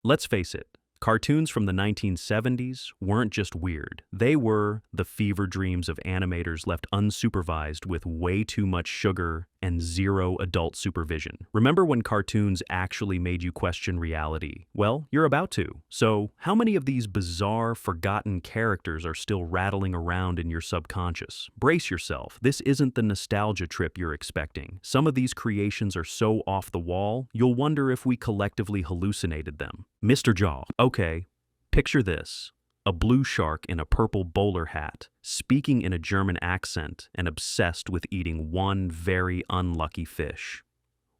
Let's face it, cartoons from the 1970s weren't just weird. They were the fever dreams of animators left unsupervised with way too much sugar and zero adult supervision. Remember when cartoons actually made you question reality? Well, you're about to. So, how many of these bizarre, forgotten characters are still rattling around in your subconscious? Brace yourself. This isn't the nostalgia trip you're expecting. Some of these creations are so off the wall, you'll wonder if we collectively hallucinated them. Mr. Jaw. Okay, picture this. A blue shark in a purple bowler hat, speaking in a German accent and obsessed with eating one very unlucky fish.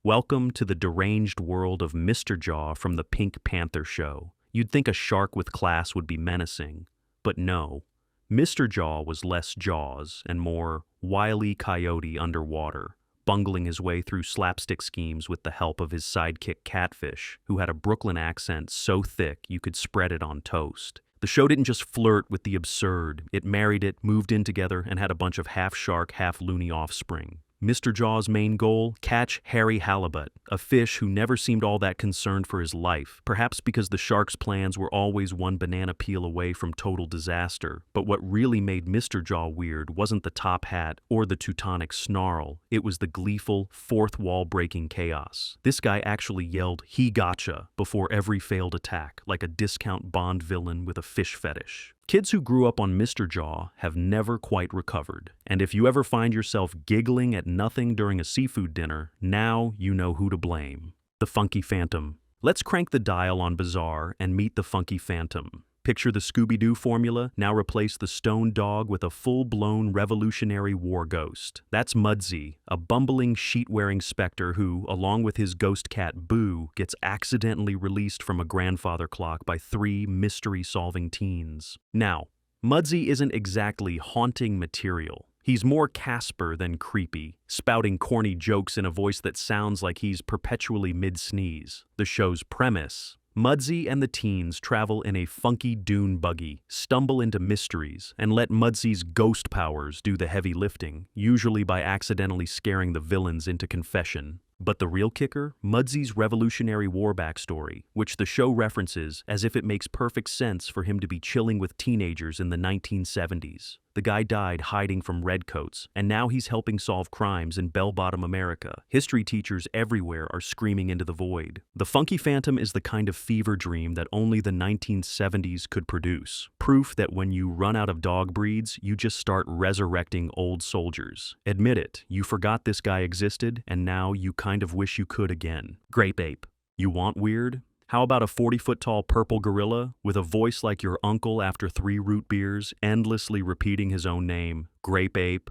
Welcome to the deranged world of Mr. Jaw from the Pink Panther show. You'd think a shark with class would be menacing, but no. Mr. Jaw was less Jaws and more Wile E. Coyote underwater, bungling his way through slapstick schemes with the help of his sidekick Catfish, who had a Brooklyn accent so thick you could spread it on toast. The show didn't just flirt with the absurd, it married it, moved in together, and had a bunch of half-shark, half-loony offspring. Mr. Jaw's main goal? Catch hairy halibut, a fish who never seemed all that concerned for his life, perhaps because the shark's plans were always one banana peel away from total disaster. But what really made Mr. Jaw weird wasn't the top hat or the Teutonic snarl, it was the gleeful, fourth-wall-breaking chaos. This guy actually yelled, "He gotcha," before every failed attack, like a discount Bond villain with a fish fetish. Kids who grew up on Mr. Jaw have never quite recovered. And if you ever find yourself giggling at nothing during a seafood dinner, now you know who to blame. The Funky Phantom. Let's crank the dial on bizarre and meet the Funky Phantom. Picture the Scooby-Doo formula, now replace the stone dog with a full-blown Revolutionary War ghost. That's Mudsy, a bumbling sheet-wearing specter who, along with his ghost cat Boo, gets accidentally released from a grandfather clock by three mystery-solving teens. Now, Mudsy isn't exactly haunting material. He's more Casper than creepy, spouting corny jokes in a voice that sounds like he's perpetually mid-sneeze. The show's premise: Mudsy and the teens travel in a funky dune buggy, stumble into mysteries, and let Mudsy's ghost powers do the heavy lifting, usually by accidentally scaring the villains into confession. But the real kicker? Mudsy's Revolutionary War backstory, which the show references as if it makes perfect sense for him to be chilling with teenagers in the 1970s. The guy died hiding from redcoats, and now he's helping solve crimes in bell-bottom America. History teachers everywhere are screaming into the void. The Funky Phantom is the kind of fever dream that only the 1970s could produce. Proof that when you run out of dog breeds, you just start resurrecting old soldiers. Admit it, you forgot this guy existed, and now you kind of wish you could again. Grape Ape. You want weird? How about a 40-foot-tall purple gorilla with a voice like your uncle after 3 root beers, endlessly repeating his own name? Grape Ape,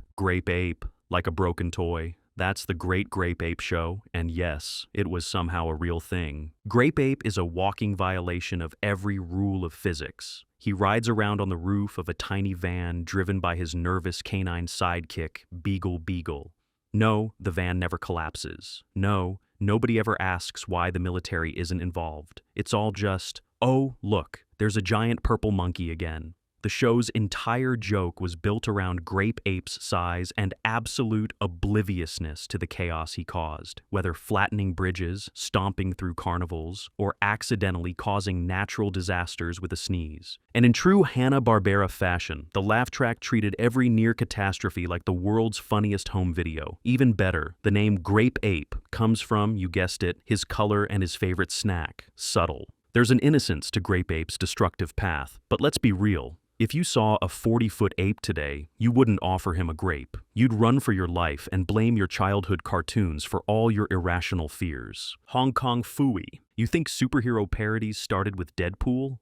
like a broken toy. That's the Great Grape Ape Show, and yes, it was somehow a real thing. Grape Ape is a walking violation of every rule of physics. He rides around on the roof of a tiny van driven by his nervous canine sidekick, Beagle. No, the van never collapses. No, nobody ever asks why the military isn't involved. It's all just, oh, look, there's a giant purple monkey again. The show's entire joke was built around Grape Ape's size and absolute obliviousness to the chaos he caused, whether flattening bridges, stomping through carnivals, or accidentally causing natural disasters with a sneeze. And in true Hanna-Barbera fashion, the laugh track treated every near catastrophe like the world's funniest home video. Even better, the name Grape Ape comes from, you guessed it, his color and his favorite snack, subtle. There's an innocence to Grape Ape's destructive path, but let's be real. If you saw a 40-foot ape today, you wouldn't offer him a grape. You'd run for your life and blame your childhood cartoons for all your irrational fears. Hong Kong Fooey. You think superhero parodies started with Deadpool?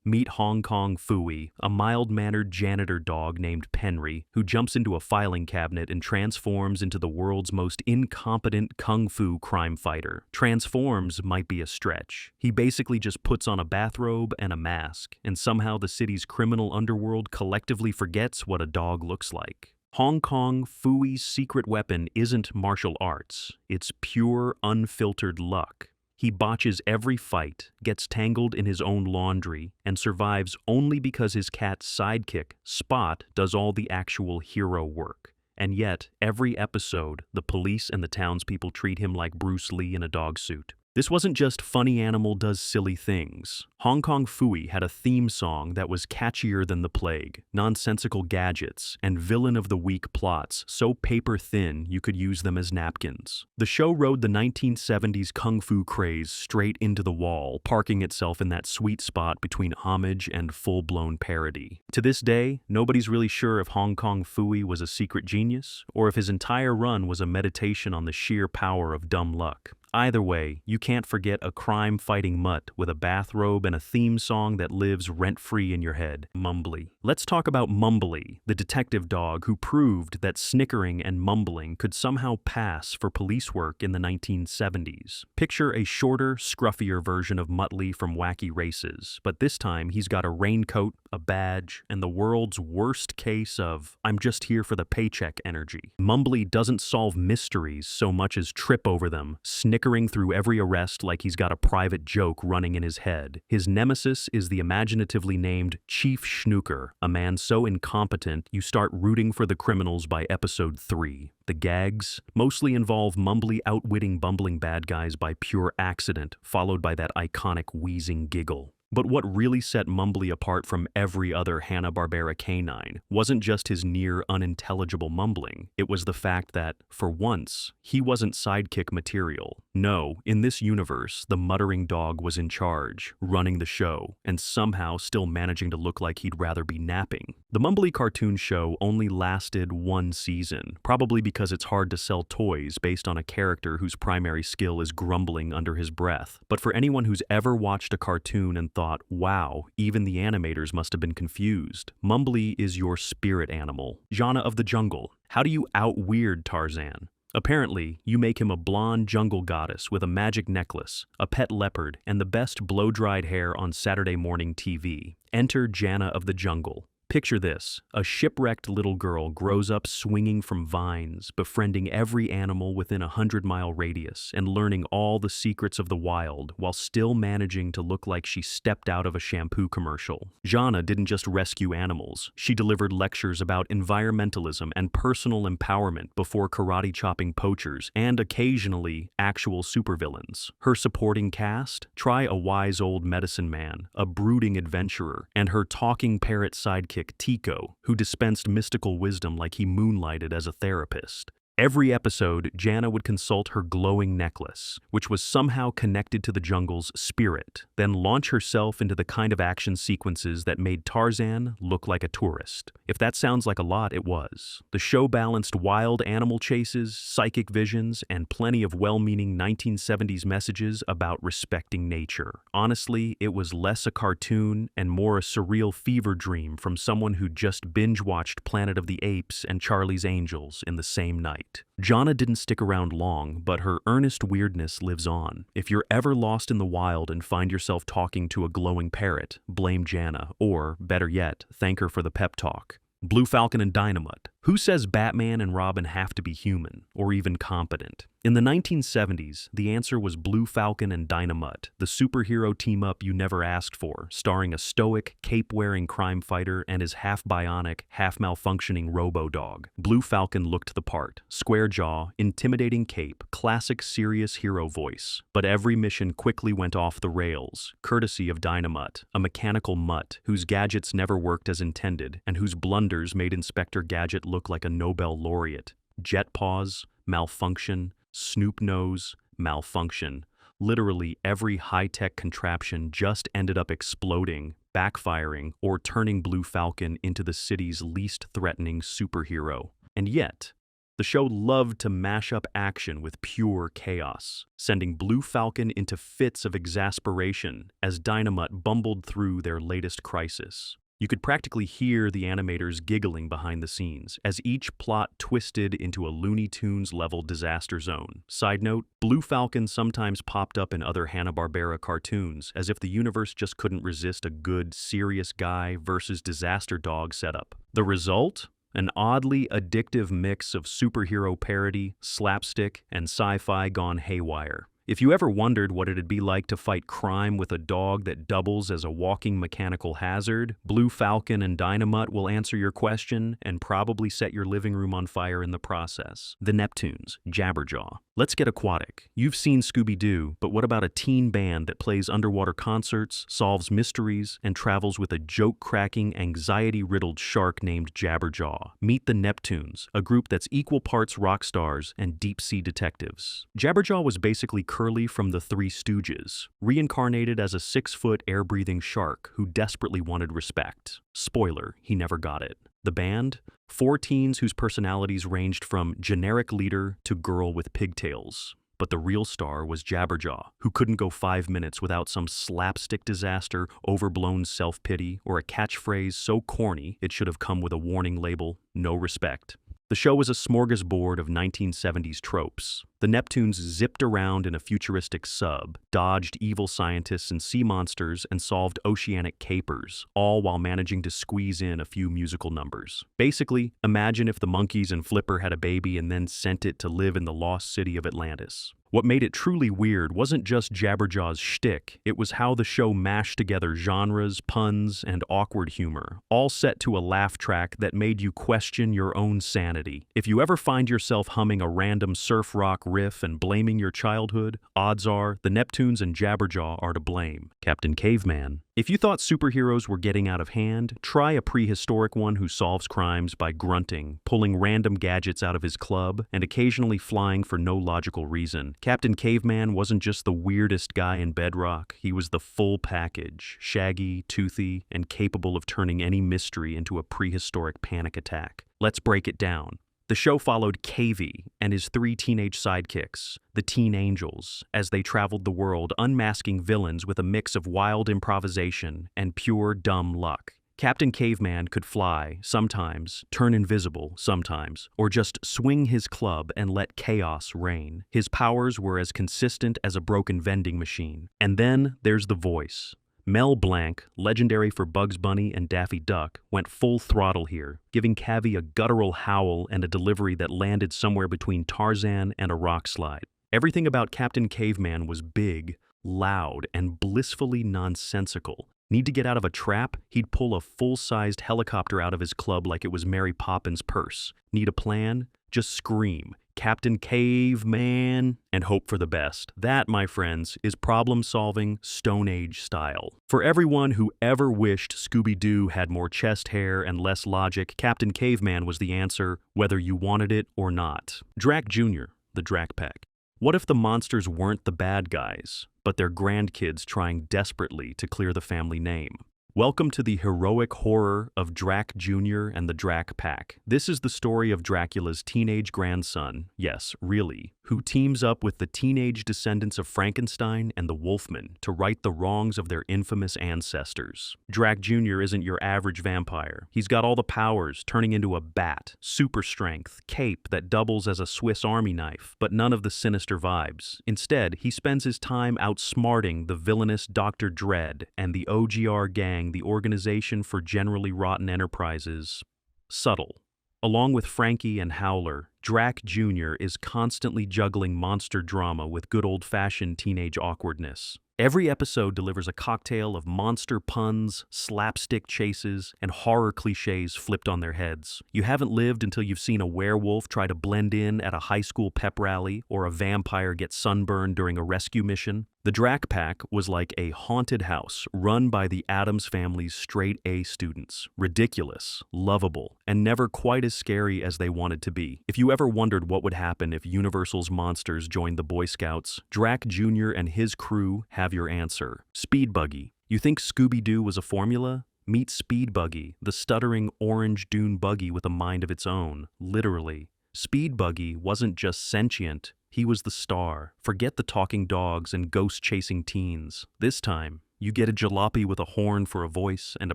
Meet Hong Kong Fooey, a mild-mannered janitor dog named Penry, who jumps into a filing cabinet and transforms into the world's most incompetent kung fu crime fighter. Transforms might be a stretch. He basically just puts on a bathrobe and a mask, and somehow the city's criminal underworld collectively forgets what a dog looks like. Hong Kong Fooey's secret weapon isn't martial arts, it's pure, unfiltered luck. He botches every fight, gets tangled in his own laundry, and survives only because his cat's sidekick, Spot, does all the actual hero work. And yet, every episode, the police and the townspeople treat him like Bruce Lee in a dog suit. This wasn't just funny animal does silly things. Hong Kong Fooey had a theme song that was catchier than the plague, nonsensical gadgets, and villain of the week plots so paper thin you could use them as napkins. The show rode the 1970s kung fu craze straight into the wall, parking itself in that sweet spot between homage and full-blown parody. To this day, nobody's really sure if Hong Kong Fooey was a secret genius, or if his entire run was a meditation on the sheer power of dumb luck. Either way, you can't forget a crime-fighting mutt with a bathrobe and a theme song that lives rent-free in your head, Mumbly. Let's talk about Mumbly, the detective dog who proved that snickering and mumbling could somehow pass for police work in the 1970s. Picture a shorter, scruffier version of Muttley from Wacky Races, but this time he's got a raincoat, a badge, and the world's worst case of "I'm just here for the paycheck" energy. Mumbly doesn't solve mysteries so much as trip over them, snickering through every arrest like he's got a private joke running in his head. His nemesis is the imaginatively named Chief Schnooker, a man so incompetent you start rooting for the criminals by episode 3. The gags mostly involve Mumbly outwitting bumbling bad guys by pure accident, followed by that iconic wheezing giggle. But what really set Mumbly apart from every other Hanna-Barbera canine wasn't just his near unintelligible mumbling, it was the fact that, for once, he wasn't sidekick material. No, in this universe, the muttering dog was in charge, running the show, and somehow still managing to look like he'd rather be napping. The Mumbly cartoon show only lasted one season, probably because it's hard to sell toys based on a character whose primary skill is grumbling under his breath. But for anyone who's ever watched a cartoon and thought, wow, even the animators must have been confused, Mumbly is your spirit animal. Jana of the jungle. How do you out-weird Tarzan? Apparently, you make him a blonde jungle goddess with a magic necklace, a pet leopard, and the best blow-dried hair on Saturday morning TV. Enter Jana of the jungle. Picture this: a shipwrecked little girl grows up swinging from vines, befriending every animal within a 100-mile radius and learning all the secrets of the wild while still managing to look like she stepped out of a shampoo commercial. Jana didn't just rescue animals, she delivered lectures about environmentalism and personal empowerment before karate-chopping poachers and occasionally actual supervillains. Her supporting cast? Try a wise old medicine man, a brooding adventurer, and her talking parrot sidekick Tico, who dispensed mystical wisdom like he moonlighted as a therapist. Every episode, Jana would consult her glowing necklace, which was somehow connected to the jungle's spirit, then launch herself into the kind of action sequences that made Tarzan look like a tourist. If that sounds like a lot, it was. The show balanced wild animal chases, psychic visions, and plenty of well-meaning 1970s messages about respecting nature. Honestly, it was less a cartoon and more a surreal fever dream from someone who just binge-watched Planet of the Apes and Charlie's Angels in the same night. Jana didn't stick around long, but her earnest weirdness lives on. If you're ever lost in the wild and find yourself talking to a glowing parrot, blame Jana, or, better yet, thank her for the pep talk. Blue Falcon and Dynamut. Who says Batman and Robin have to be human, or even competent? In the 1970s, the answer was Blue Falcon and Dynamut, the superhero team-up you never asked for, starring a stoic, cape-wearing crime fighter and his half-bionic, half-malfunctioning robo-dog. Blue Falcon looked the part. Square jaw, intimidating cape, classic serious hero voice. But every mission quickly went off the rails, courtesy of Dynamut, a mechanical mutt whose gadgets never worked as intended and whose blunders made Inspector Gadget look like a Nobel laureate. Jet paws, malfunction, Snoop nose, malfunction. Literally every high-tech contraption just ended up exploding, backfiring, or turning Blue Falcon into the city's least threatening superhero. And yet, the show loved to mash up action with pure chaos, sending Blue Falcon into fits of exasperation as Dynamut bumbled through their latest crisis. You could practically hear the animators giggling behind the scenes as each plot twisted into a Looney Tunes-level disaster zone. Side note, Blue Falcon sometimes popped up in other Hanna-Barbera cartoons, as if the universe just couldn't resist a good, serious guy versus disaster dog setup. The result? An oddly addictive mix of superhero parody, slapstick, and sci-fi gone haywire. If you ever wondered what it'd be like to fight crime with a dog that doubles as a walking mechanical hazard, Blue Falcon and Dynamut will answer your question and probably set your living room on fire in the process. The Neptunes, Jabberjaw. Let's get aquatic. You've seen Scooby-Doo, but what about a teen band that plays underwater concerts, solves mysteries, and travels with a joke-cracking, anxiety-riddled shark named Jabberjaw? Meet the Neptunes, a group that's equal parts rock stars and deep-sea detectives. Jabberjaw was basically Curly from the Three Stooges, reincarnated as a 6-foot air-breathing shark who desperately wanted respect. Spoiler, he never got it. The band? 4 teens whose personalities ranged from generic leader to girl with pigtails. But the real star was Jabberjaw, who couldn't go 5 minutes without some slapstick disaster, overblown self-pity, or a catchphrase so corny it should have come with a warning label, no respect. The show was a smorgasbord of 1970s tropes. The Neptunes zipped around in a futuristic sub, dodged evil scientists and sea monsters, and solved oceanic capers, all while managing to squeeze in a few musical numbers. Basically, imagine if the Monkees and Flipper had a baby and then sent it to live in the lost city of Atlantis. What made it truly weird wasn't just Jabberjaw's shtick, it was how the show mashed together genres, puns, and awkward humor, all set to a laugh track that made you question your own sanity. If you ever find yourself humming a random surf rock riff and blaming your childhood, odds are the Neptunes and Jabberjaw are to blame. Captain Caveman. If you thought superheroes were getting out of hand, try a prehistoric one who solves crimes by grunting, pulling random gadgets out of his club, and occasionally flying for no logical reason. Captain Caveman wasn't just the weirdest guy in Bedrock, he was the full package, shaggy, toothy, and capable of turning any mystery into a prehistoric panic attack. Let's break it down. The show followed Cavey and his 3 teenage sidekicks, the Teen Angels, as they traveled the world unmasking villains with a mix of wild improvisation and pure dumb luck. Captain Caveman could fly, sometimes, turn invisible, sometimes, or just swing his club and let chaos reign. His powers were as consistent as a broken vending machine. And then there's the voice. Mel Blanc, legendary for Bugs Bunny and Daffy Duck, went full throttle here, giving Cavey a guttural howl and a delivery that landed somewhere between Tarzan and a rock slide. Everything about Captain Caveman was big, loud, and blissfully nonsensical. Need to get out of a trap? He'd pull a full-sized helicopter out of his club like it was Mary Poppins' purse. Need a plan? Just scream, Captain Caveman, and hope for the best. That, my friends, is problem-solving Stone Age style. For everyone who ever wished Scooby-Doo had more chest hair and less logic, Captain Caveman was the answer, whether you wanted it or not. Drac Jr., the Drac Pack. What if the monsters weren't the bad guys, but their grandkids trying desperately to clear the family name? Welcome to the heroic horror of Drac Jr. and the Drac Pack. This is the story of Dracula's teenage grandson, yes, really, who teams up with the teenage descendants of Frankenstein and the Wolfman to right the wrongs of their infamous ancestors. Drac Jr. isn't your average vampire. He's got all the powers, turning into a bat, super strength, cape that doubles as a Swiss Army knife, but none of the sinister vibes. Instead, he spends his time outsmarting the villainous Dr. Dread and the OGR gang, the Organization for Generally Rotten Enterprises. Subtle. Along with Frankie and Howler, Drac Jr. is constantly juggling monster drama with good old-fashioned teenage awkwardness. Every episode delivers a cocktail of monster puns, slapstick chases, and horror cliches flipped on their heads. You haven't lived until you've seen a werewolf try to blend in at a high school pep rally or a vampire get sunburned during a rescue mission. The Drac Pack was like a haunted house run by the Addams family's straight-A students. Ridiculous, lovable, and never quite as scary as they wanted to be. If you ever wondered what would happen if Universal's monsters joined the Boy Scouts, Drac Jr. and his crew have your answer. Speed Buggy. You think Scooby-Doo was a formula? Meet Speed Buggy, the stuttering orange dune buggy with a mind of its own, literally. Speed Buggy wasn't just sentient, he was the star. Forget the talking dogs and ghost-chasing teens. This time, you get a jalopy with a horn for a voice and a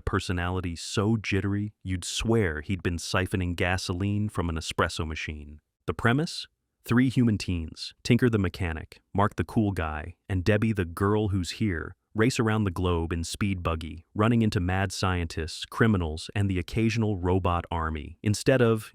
personality so jittery, you'd swear he'd been siphoning gasoline from an espresso machine. The premise? 3 human teens, Tinker the mechanic, Mark the cool guy, and Debbie the girl who's here, race around the globe in Speed Buggy, running into mad scientists, criminals, and the occasional robot army. Instead of,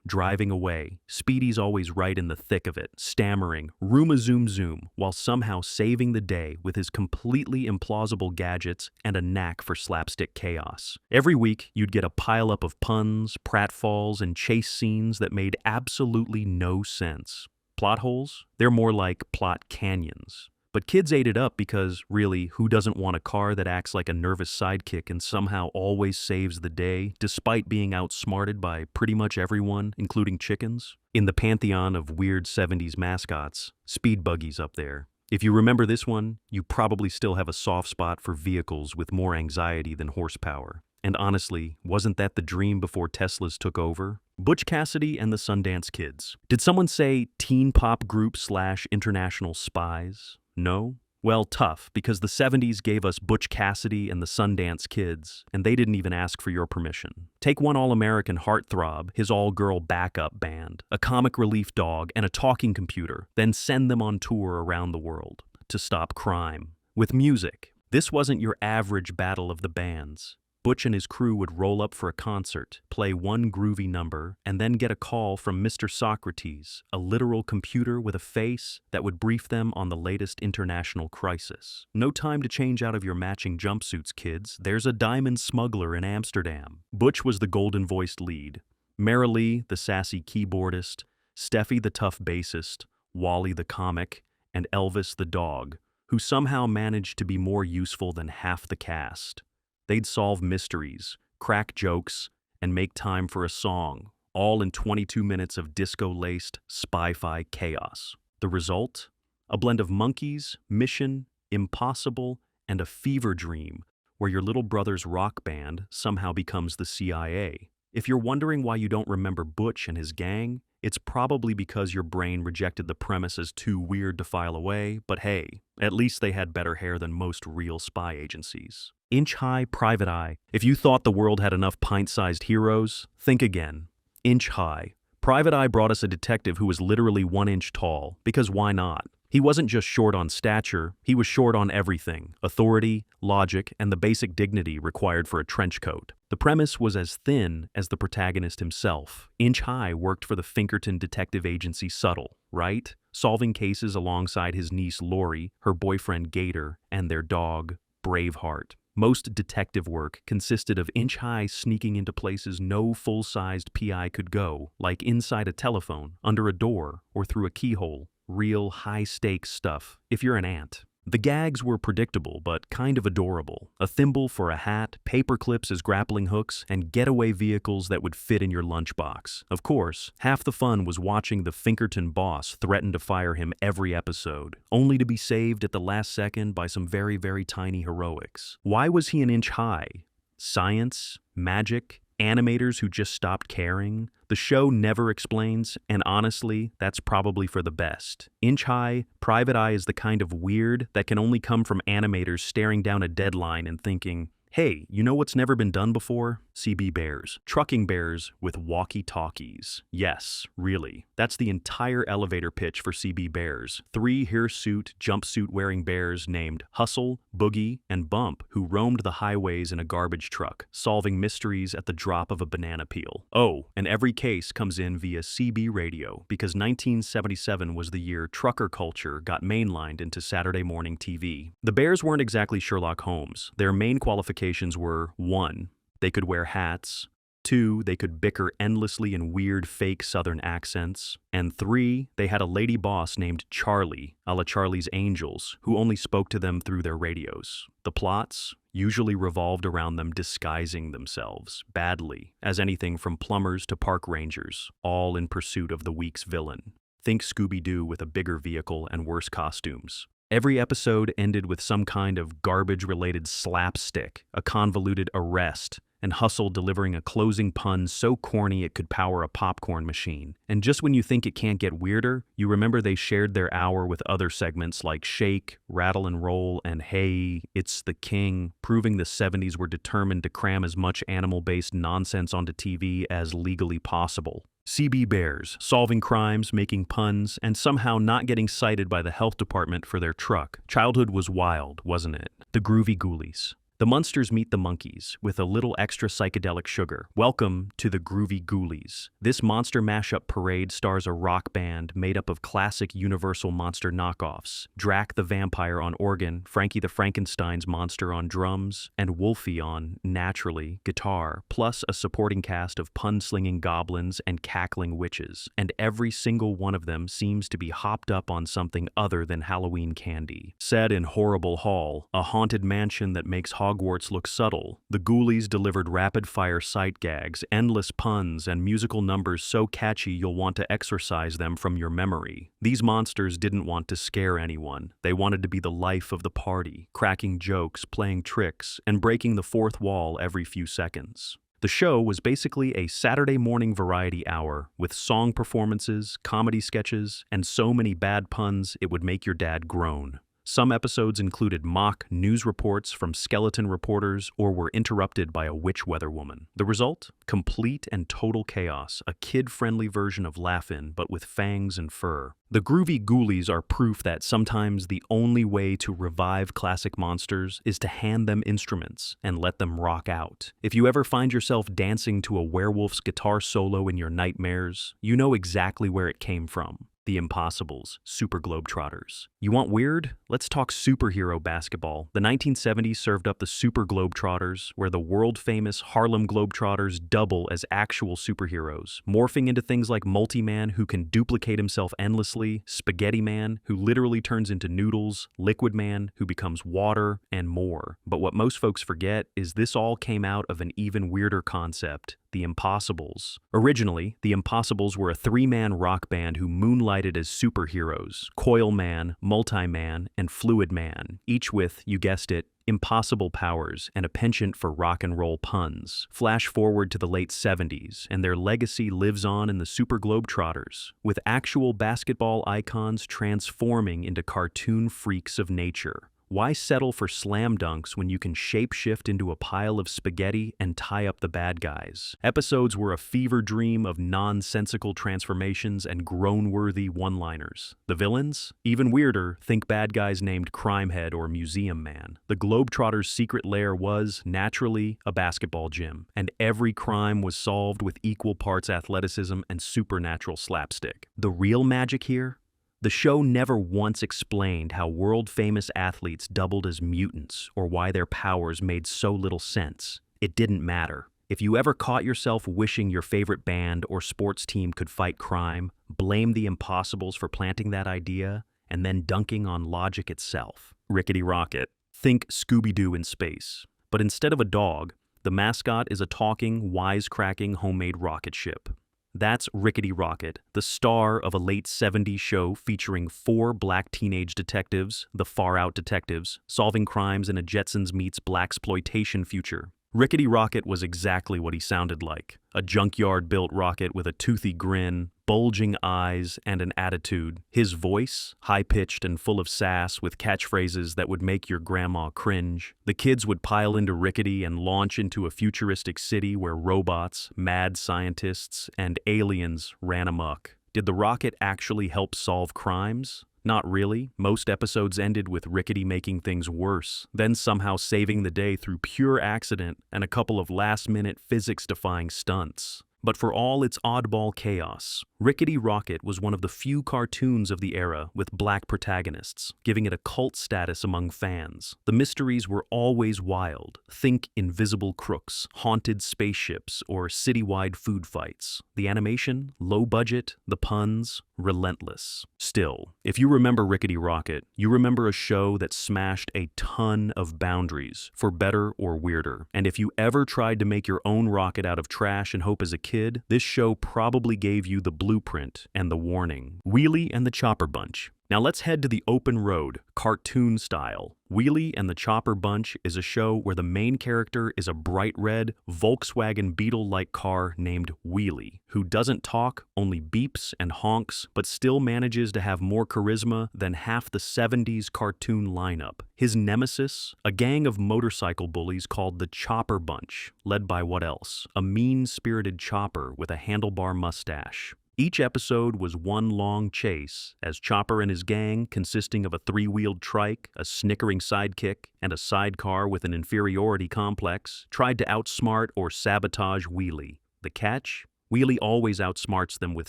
driving away, Speedy's always right in the thick of it, stammering, room-a-zoom-zoom, while somehow saving the day with his completely implausible gadgets and a knack for slapstick chaos. Every week, you'd get a pile-up of puns, pratfalls, and chase scenes that made absolutely no sense. Plot holes? They're more like plot canyons. But kids ate it up because, really, who doesn't want a car that acts like a nervous sidekick and somehow always saves the day, despite being outsmarted by pretty much everyone, including chickens? In the pantheon of weird 70s mascots, Speed Buggy's up there. If you remember this one, you probably still have a soft spot for vehicles with more anxiety than horsepower. And honestly, wasn't that the dream before Teslas took over? Butch Cassidy and the Sundance Kids. Did someone say teen pop group / international spies? No? Well, tough, because the 70s gave us Butch Cassidy and the Sundance Kids, and they didn't even ask for your permission. Take one all-American heartthrob, his all-girl backup band, a comic relief dog, and a talking computer, then send them on tour around the world to stop crime. With music, this wasn't your average battle of the bands. Butch and his crew would roll up for a concert, play one groovy number, and then get a call from Mr. Socrates, a literal computer with a face that would brief them on the latest international crisis. No time to change out of your matching jumpsuits, kids. There's a diamond smuggler in Amsterdam. Butch was the golden-voiced lead. Marilee, the sassy keyboardist, Steffi, the tough bassist, Wally, the comic, and Elvis, the dog, who somehow managed to be more useful than half the cast. They'd solve mysteries, crack jokes, and make time for a song, all in 22 minutes of disco-laced, spy-fi chaos. The result? A blend of monkeys, mission, impossible, and a fever dream where your little brother's rock band somehow becomes the CIA. If you're wondering why you don't remember Butch and his gang, it's probably because your brain rejected the premise as too weird to file away, but hey, at least they had better hair than most real spy agencies. Inch High, Private Eye. If you thought the world had enough pint-sized heroes, think again. Inch High. Private Eye brought us a detective who was literally 1 inch tall, because why not? He wasn't just short on stature, he was short on everything: authority, logic, and the basic dignity required for a trench coat. The premise was as thin as the protagonist himself. Inch High worked for the Finkerton Detective Agency Subtle, right? Solving cases alongside his niece Lori, her boyfriend Gator, and their dog, Braveheart. Most detective work consisted of Inch High sneaking into places no full-sized PI could go, like inside a telephone, under a door, or through a keyhole. Real high-stakes stuff, if you're an ant. The gags were predictable, but kind of adorable. A thimble for a hat, paper clips as grappling hooks, and getaway vehicles that would fit in your lunchbox. Of course, half the fun was watching the Finkerton boss threaten to fire him every episode, only to be saved at the last second by some very, very tiny heroics. Why was he an inch high? Science? Magic? Animators who just stopped caring? The show never explains, and honestly, that's probably for the best. Inch High, Private Eye is the kind of weird that can only come from animators staring down a deadline and thinking, hey, you know what's never been done before? CB Bears. Trucking bears with walkie-talkies. Yes, really. That's the entire elevator pitch for CB Bears. 3 hirsute, jumpsuit-wearing bears named Hustle, Boogie, and Bump who roamed the highways in a garbage truck, solving mysteries at the drop of a banana peel. Oh, and every case comes in via CB radio because 1977 was the year trucker culture got mainlined into Saturday morning TV. The bears weren't exactly Sherlock Holmes. Their main qualifications were 1. They could wear hats. 2, they could bicker endlessly in weird fake Southern accents. And 3, they had a lady boss named Charlie, a la Charlie's Angels, who only spoke to them through their radios. The plots usually revolved around them disguising themselves, badly, as anything from plumbers to park rangers, all in pursuit of the week's villain. Think Scooby-Doo with a bigger vehicle and worse costumes. Every episode ended with some kind of garbage-related slapstick, a convoluted arrest, and Hustle delivering a closing pun so corny it could power a popcorn machine. And just when you think it can't get weirder, you remember they shared their hour with other segments like Shake, Rattle and Roll, and Hey, It's the King, proving the 70s were determined to cram as much animal-based nonsense onto TV as legally possible. CB Bears, solving crimes, making puns, and somehow not getting cited by the health department for their truck. Childhood was wild, wasn't it? The Groovy Ghoulies. The Munsters meet the monkeys with a little extra psychedelic sugar. Welcome to the Groovy Ghoulies. This monster mashup parade stars a rock band made up of classic Universal monster knockoffs. Drac the vampire on organ, Frankie the Frankenstein's monster on drums, and Wolfie on, naturally, guitar, plus a supporting cast of pun-slinging goblins and cackling witches. And every single one of them seems to be hopped up on something other than Halloween candy. Set in Horrible Hall, a haunted mansion that makes Hogwarts look subtle, the Ghoulies delivered rapid-fire sight gags, endless puns, and musical numbers so catchy you'll want to exorcise them from your memory. These monsters didn't want to scare anyone. They wanted to be the life of the party, cracking jokes, playing tricks, and breaking the fourth wall every few seconds. The show was basically a Saturday morning variety hour with song performances, comedy sketches, and so many bad puns it would make your dad groan. Some episodes included mock news reports from skeleton reporters or were interrupted by a witch weather woman. The result? Complete and total chaos, a kid-friendly version of Laugh-In, but with fangs and fur. The Groovy Ghoulies are proof that sometimes the only way to revive classic monsters is to hand them instruments and let them rock out. If you ever find yourself dancing to a werewolf's guitar solo in your nightmares, you know exactly where it came from. The Impossibles, Super Globetrotters. You want weird? Let's talk superhero basketball. The 1970s served up the Super Globetrotters, where the world-famous Harlem Globetrotters double as actual superheroes, morphing into things like Multi-Man, who can duplicate himself endlessly, Spaghetti Man, who literally turns into noodles, Liquid Man, who becomes water, and more. But what most folks forget is this all came out of an even weirder concept: the Impossibles. Originally, the Impossibles were a three-man rock band who moonlighted as superheroes: Coil Man, Multi-Man, and Fluid Man, each with, you guessed it, impossible powers and a penchant for rock and roll puns. Flash forward to the late 70s, and their legacy lives on in the Super Globetrotters, with actual basketball icons transforming into cartoon freaks of nature. Why settle for slam dunks when you can shapeshift into a pile of spaghetti and tie up the bad guys? Episodes were a fever dream of nonsensical transformations and groan-worthy one-liners. The villains? Even weirder, think bad guys named Crimehead or Museum Man. The Globetrotters' secret lair was, naturally, a basketball gym, and every crime was solved with equal parts athleticism and supernatural slapstick. The real magic here? The show never once explained how world-famous athletes doubled as mutants or why their powers made so little sense. It didn't matter. If you ever caught yourself wishing your favorite band or sports team could fight crime, blame the Impossibles for planting that idea, and then dunking on logic itself. Rickety Rocket. Think Scooby-Doo in space. But instead of a dog, the mascot is a talking, wisecracking homemade rocket ship. That's Rickety Rocket, the star of a late 70s show featuring 4 black teenage detectives, the Far Out Detectives, solving crimes in a Jetsons meets blaxploitation future. Rickety Rocket was exactly what he sounded like: a junkyard-built rocket with a toothy grin, bulging eyes, and an attitude. His voice, high-pitched and full of sass with catchphrases that would make your grandma cringe. The kids would pile into Rickety and launch into a futuristic city where robots, mad scientists, and aliens ran amok. Did the rocket actually help solve crimes? Not really. Most episodes ended with Rickety making things worse, then somehow saving the day through pure accident and a couple of last-minute physics-defying stunts. But for all its oddball chaos, Rickety Rocket was one of the few cartoons of the era with black protagonists, giving it a cult status among fans. The mysteries were always wild. Think invisible crooks, haunted spaceships, or citywide food fights. The animation, low budget, the puns, relentless. Still, if you remember Rickety Rocket, you remember a show that smashed a ton of boundaries, for better or weirder. And if you ever tried to make your own rocket out of trash and hope as a kid, this show probably gave you the blueprint and the warning. Wheelie and the Chopper Bunch. Now let's head to the open road, cartoon style. Wheelie and the Chopper Bunch is a show where the main character is a bright red Volkswagen Beetle-like car named Wheelie, who doesn't talk, only beeps and honks, but still manages to have more charisma than half the 70s cartoon lineup. His nemesis? A gang of motorcycle bullies called the Chopper Bunch, led by what else? A mean-spirited chopper with a handlebar mustache. Each episode was one long chase, as Chopper and his gang, consisting of a three-wheeled trike, a snickering sidekick, and a sidecar with an inferiority complex, tried to outsmart or sabotage Wheelie. The catch? Wheelie always outsmarts them with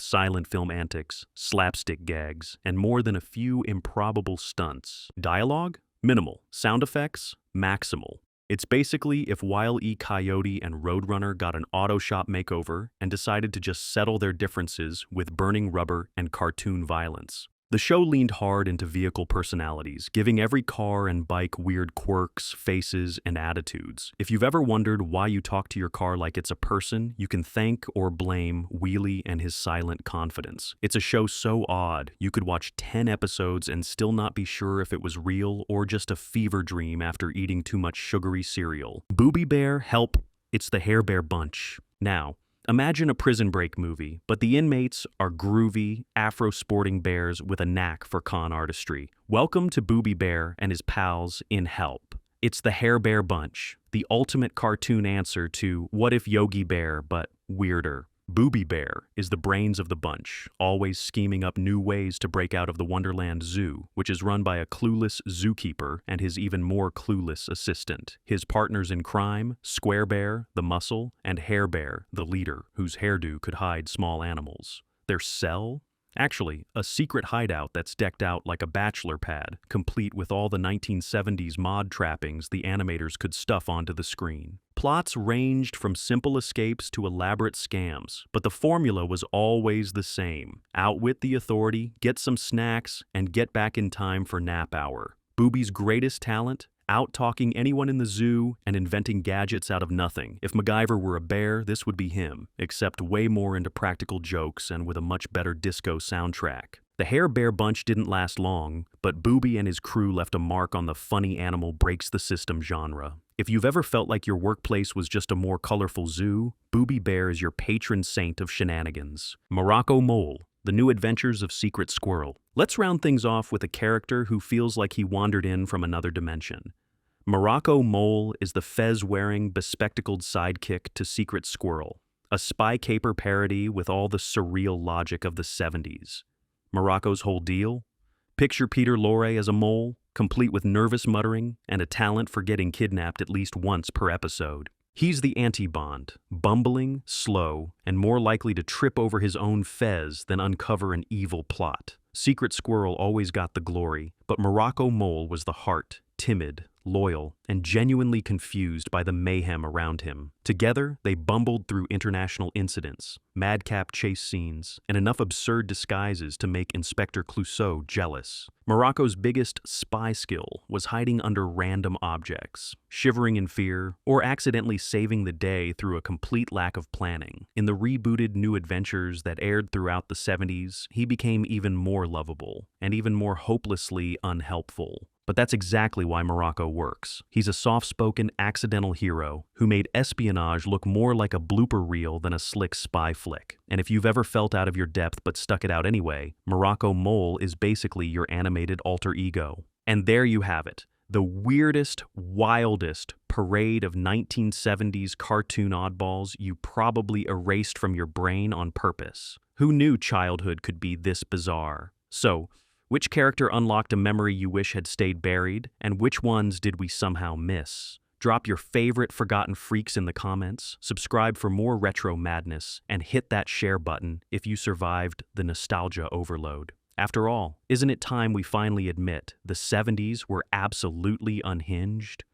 silent film antics, slapstick gags, and more than a few improbable stunts. Dialogue? Minimal. Sound effects? Maximal. It's basically if Wile E. Coyote and Roadrunner got an auto shop makeover and decided to just settle their differences with burning rubber and cartoon violence. The show leaned hard into vehicle personalities, giving every car and bike weird quirks, faces, and attitudes. If you've ever wondered why you talk to your car like it's a person, you can thank or blame Wheelie and his silent confidence. It's a show so odd, you could watch 10 episodes and still not be sure if it was real or just a fever dream after eating too much sugary cereal. Booby Bear, help, it's the Hair Bear bunch. Now, imagine a Prison Break movie, but the inmates are groovy, Afro-sporting bears with a knack for con artistry. Welcome to Booby Bear and his pals in Help. It's the Hair Bear bunch, the ultimate cartoon answer to What If Yogi Bear, but weirder. Booby Bear is the brains of the bunch, always scheming up new ways to break out of the Wonderland Zoo, which is run by a clueless zookeeper and his even more clueless assistant. His partners in crime, Square Bear, the muscle, and Hair Bear, the leader, whose hairdo could hide small animals. Their cell? Actually, a secret hideout that's decked out like a bachelor pad, complete with all the 1970s mod trappings the animators could stuff onto the screen. Plots ranged from simple escapes to elaborate scams, but the formula was always the same. Outwit the authority, get some snacks, and get back in time for nap hour. Booby's greatest talent? Out-talking anyone in the zoo and inventing gadgets out of nothing. If MacGyver were a bear, this would be him, except way more into practical jokes and with a much better disco soundtrack. The Hair Bear bunch didn't last long, but Booby and his crew left a mark on the funny animal breaks the system genre. If you've ever felt like your workplace was just a more colorful zoo, Booby Bear is your patron saint of shenanigans. Morocco Mole, the new adventures of Secret Squirrel. Let's round things off with a character who feels like he wandered in from another dimension. Morocco Mole is the fez-wearing, bespectacled sidekick to Secret Squirrel, a spy caper parody with all the surreal logic of the 70s. Morocco's whole deal? Picture Peter Lorre as a mole, complete with nervous muttering and a talent for getting kidnapped at least once per episode. He's the anti-Bond, bumbling, slow, and more likely to trip over his own fez than uncover an evil plot. Secret Squirrel always got the glory, but Morocco Mole was the heart, timid, loyal, and genuinely confused by the mayhem around him. Together, they bumbled through international incidents, madcap chase scenes, and enough absurd disguises to make Inspector Clouseau jealous. Morocco's biggest spy skill was hiding under random objects, shivering in fear, or accidentally saving the day through a complete lack of planning. In the rebooted New Adventures that aired throughout the 70s, he became even more lovable, and even more hopelessly unhelpful. But that's exactly why Morocco works. He's a soft-spoken, accidental hero who made espionage look more like a blooper reel than a slick spy flick. And if you've ever felt out of your depth but stuck it out anyway, Morocco Mole is basically your animated alter ego. And there you have it. The weirdest, wildest parade of 1970s cartoon oddballs you probably erased from your brain on purpose. Who knew childhood could be this bizarre? So, which character unlocked a memory you wish had stayed buried, and which ones did we somehow miss? Drop your favorite forgotten freaks in the comments, subscribe for more retro madness, and hit that share button if you survived the nostalgia overload. After all, isn't it time we finally admit the 70s were absolutely unhinged?